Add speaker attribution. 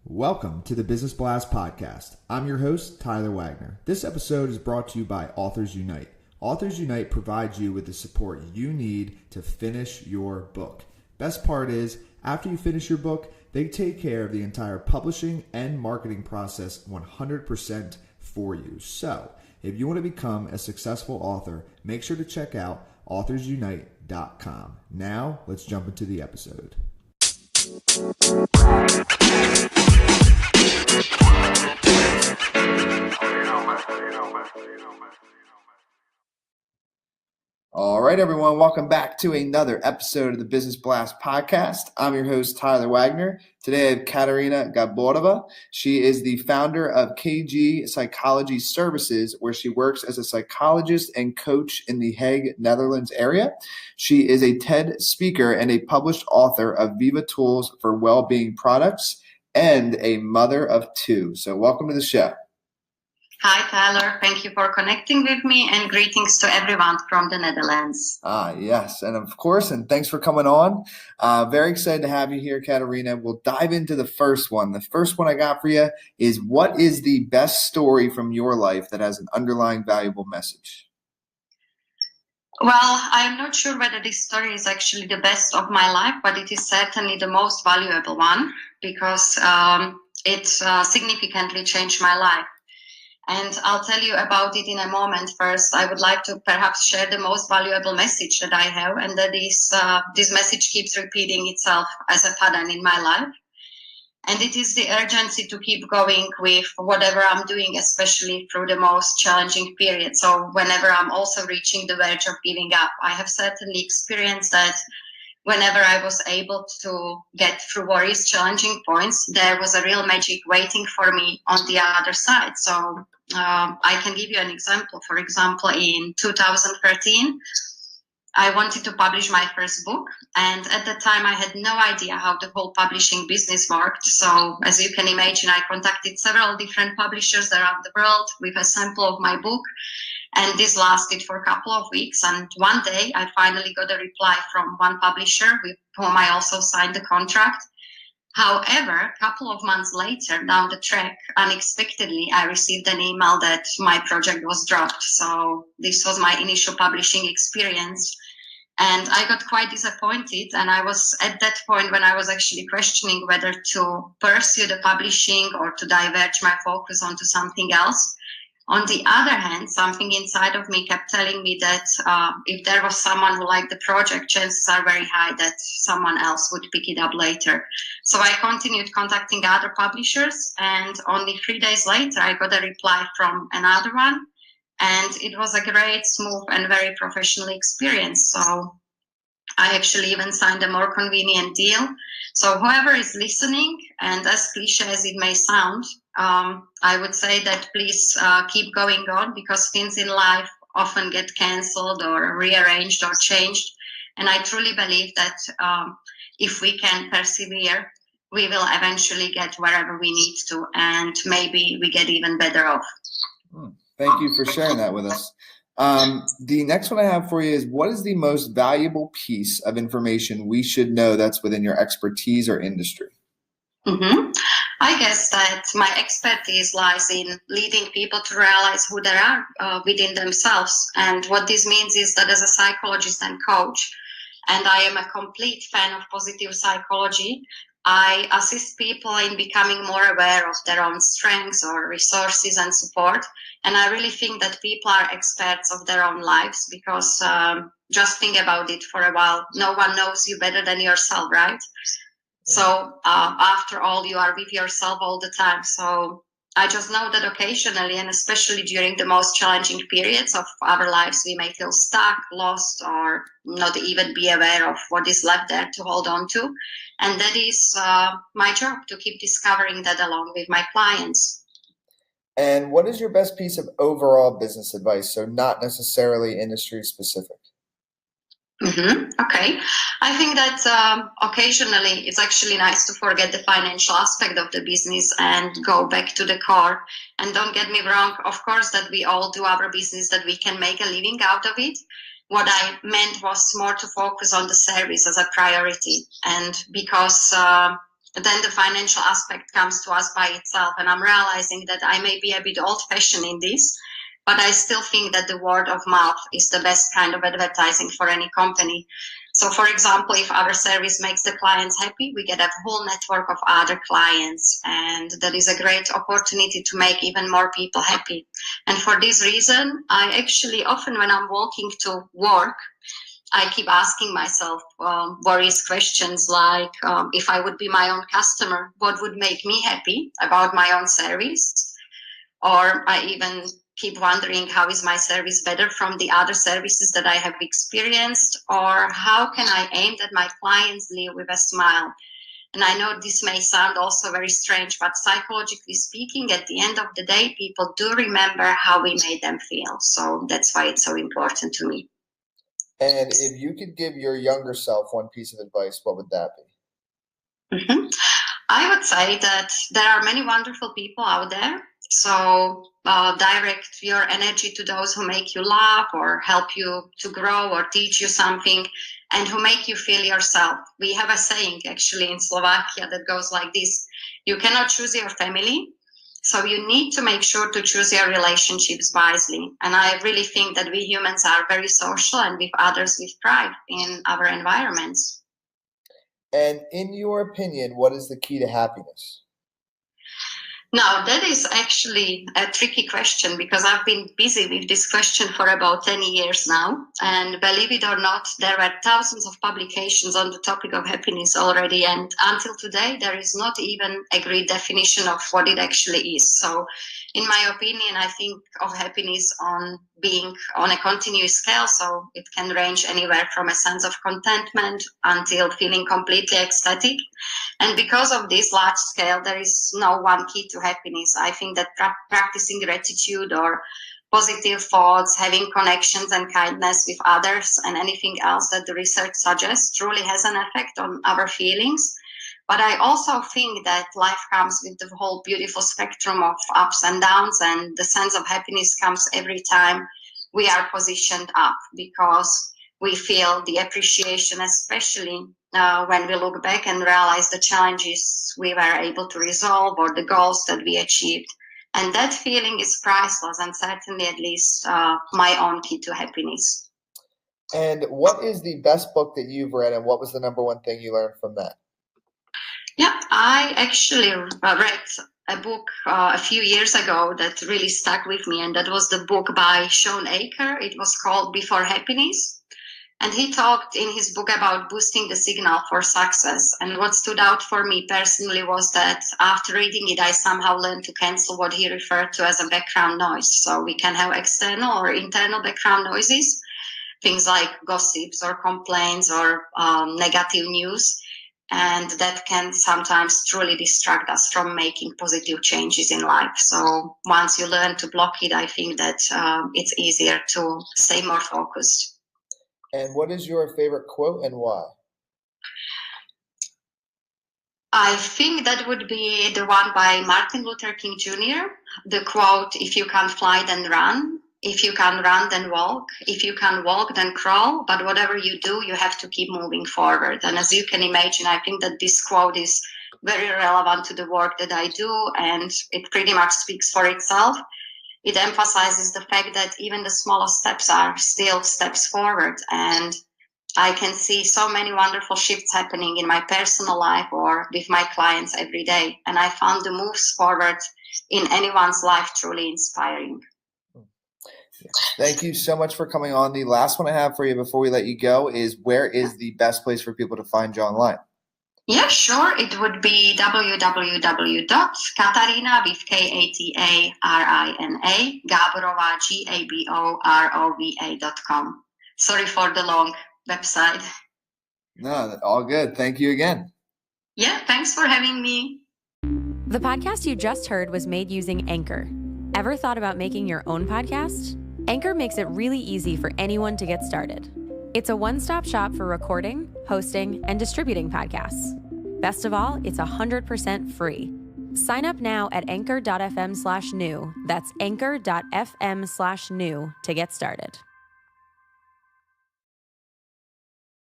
Speaker 1: Welcome to the Business Blast Podcast. I'm your host, Tyler Wagner. This episode is brought to you by Authors Unite. Authors Unite provides you with the support you need to finish your book. Best part is, after you finish your book, they take care of the entire publishing and marketing process 100% for you. So, if you want to become a successful author, make sure to check out authorsunite.com. Now, let's jump into the episode. All right, everyone, welcome back to another episode of the Business Blast Podcast. I'm your host, Tyler Wagner. Today I have Katarina Gaborova. She is the founder of K.G.Psychological Services, where she works as a psychologist and coach in the Hague, Netherlands area. She is a TED speaker and a published author of Viva Tools for Wellbeing Products and a mother of two. So welcome to the show.
Speaker 2: Hi, Tyler. Thank you for connecting with me and greetings to everyone from the Netherlands.
Speaker 1: Yes. And of course, and thanks for coming on. Very excited to have you here, Katarina. We'll dive into the first one. The first one I got for you is, what is the best story from your life that has an underlying valuable message?
Speaker 2: Well, I'm not sure whether this story is actually the best of my life, but it is certainly the most valuable one because it significantly changed my life. And I'll tell you about it in a moment. First, I would like to perhaps share the most valuable message that I have, and that is this message keeps repeating itself as a pattern in my life. And it is the urgency to keep going with whatever I'm doing, especially through the most challenging period. So whenever I'm also reaching the verge of giving up, I have certainly experienced that whenever I was able to get through various challenging points, there was a real magic waiting for me on the other side. So I can give you an example. For example, in 2013, I wanted to publish my first book. And at the time, I had no idea how the whole publishing business worked. So as you can imagine, I contacted several different publishers around the world with a sample of my book. And this lasted for a couple of weeks. And one day I finally got a reply from one publisher with whom I also signed the contract. However, a couple of months later, down the track, unexpectedly, I received an email that my project was dropped. So this was my initial publishing experience. And I got quite disappointed. And I was at that point when I was actually questioning whether to pursue the publishing or to diverge my focus onto something else. On the other hand, something inside of me kept telling me that if there was someone who liked the project, chances are very high that someone else would pick it up later. So I continued contacting other publishers, and only 3 days later, I got a reply from another one. And it was a great, smooth, and very professional experience. So I actually even signed a more convenient deal. So whoever is listening, and as cliche as it may sound, I would say that please keep going on, because things in life often get cancelled or rearranged or changed. And I truly believe that if we can persevere, we will eventually get wherever we need to, and maybe we get even better off.
Speaker 1: Thank you for sharing that with us. The next one I have for you is, what is the most valuable piece of information we should know that's within your expertise or industry?
Speaker 2: I guess that my expertise lies in leading people to realize who they are within themselves. And what this means is that as a psychologist and coach, and I am a complete fan of positive psychology, I assist people in becoming more aware of their own strengths or resources and support. And I really think that people are experts of their own lives, because just think about it for a while. No one knows you better than yourself, right? So after all, you are with yourself all the time. So I just know that occasionally, and especially during the most challenging periods of our lives, we may feel stuck, lost, or not even be aware of what is left there to hold on to. And that is my job, to keep discovering that along with my clients.
Speaker 1: And what is your best piece of overall business advice? So not necessarily industry specific.
Speaker 2: Okay. I think that occasionally it's actually nice to forget the financial aspect of the business and go back to the core. And don't get me wrong, of course, that we all do our business, that we can make a living out of it. What I meant was more to focus on the service as a priority. And because then the financial aspect comes to us by itself. And I'm realizing that I may be a bit old-fashioned in this, but I still think that the word of mouth is the best kind of advertising for any company. So, for example, if our service makes the clients happy, we get a whole network of other clients, and that is a great opportunity to make even more people happy. And for this reason, I actually often, when I'm walking to work, I keep asking myself various questions like, if I would be my own customer, what would make me happy about my own service? Or I even keep wondering, how is my service better from the other services that I have experienced? Or how can I aim that my clients leave with a smile? And I know this may sound also very strange, but psychologically speaking, at the end of the day, people do remember how we made them feel. So that's why it's so important to me.
Speaker 1: And if you could give your younger self one piece of advice, what would that be?
Speaker 2: Mm-hmm. I would say that there are many wonderful people out there. So direct your energy to those who make you laugh or help you to grow or teach you something, and who make you feel yourself. We have a saying actually in Slovakia that goes like this: you cannot choose your family, so you need to make sure to choose your relationships wisely. And I really think that we humans are very social, and with others we thrive in our environments.
Speaker 1: And in your opinion, what is the key to happiness?
Speaker 2: Now, that is actually a tricky question, because I've been busy with this question for about 10 years now. And believe it or not, there are thousands of publications on the topic of happiness already. And until today, there is not even a agreed definition of what it actually is. So in my opinion, I think of happiness on being on a continuous scale. So it can range anywhere from a sense of contentment until feeling completely ecstatic. And because of this large scale, there is no one key to happiness. I think that practicing gratitude or positive thoughts, having connections and kindness with others, and anything else that the research suggests truly has an effect on our feelings. But I also think that life comes with the whole beautiful spectrum of ups and downs, and the sense of happiness comes every time we are positioned up, because we feel the appreciation, especially when we look back and realize the challenges we were able to resolve or the goals that we achieved. And that feeling is priceless, and certainly at least my own key to happiness.
Speaker 1: And what is the best book that you've read, and what was the number one thing you learned from that?
Speaker 2: Yeah, I actually read a book a few years ago that really stuck with me, and that was the book by Sean Aker. It was called Before Happiness. And he talked in his book about boosting the signal for success. And what stood out for me personally was that after reading it, I somehow learned to cancel what he referred to as a background noise. So we can have external or internal background noises, things like gossips or complaints or negative news. And that can sometimes truly distract us from making positive changes in life. So once you learn to block it, I think that it's easier to stay more focused.
Speaker 1: And what is your favorite quote and why?
Speaker 2: I think that would be the one by Martin Luther King Jr. The quote, "If you can't fly, then run. If you can run, then walk. If you can walk, then crawl. But whatever you do, you have to keep moving forward." And as you can imagine, I think that this quote is very relevant to the work that I do, and it pretty much speaks for itself. It emphasizes the fact that even the smallest steps are still steps forward. And I can see so many wonderful shifts happening in my personal life or with my clients every day. And I found the moves forward in anyone's life truly inspiring.
Speaker 1: Thank you so much for coming on. The last one I have for you before we let you go is, where is the best place for people to find you online?
Speaker 2: Yeah, sure. It would be www.Katarina with Katarina, Gaborova, Gaborova.com. Sorry for the long website.
Speaker 1: No, all good. Thank you again.
Speaker 2: Yeah, thanks for having me.
Speaker 3: The podcast you just heard was made using Anchor. Ever thought about making your own podcast? Anchor makes it really easy for anyone to get started. It's a one-stop shop for recording, hosting, and distributing podcasts. Best of all, it's 100% free. Sign up now at anchor.fm/new. That's anchor.fm/new to get started.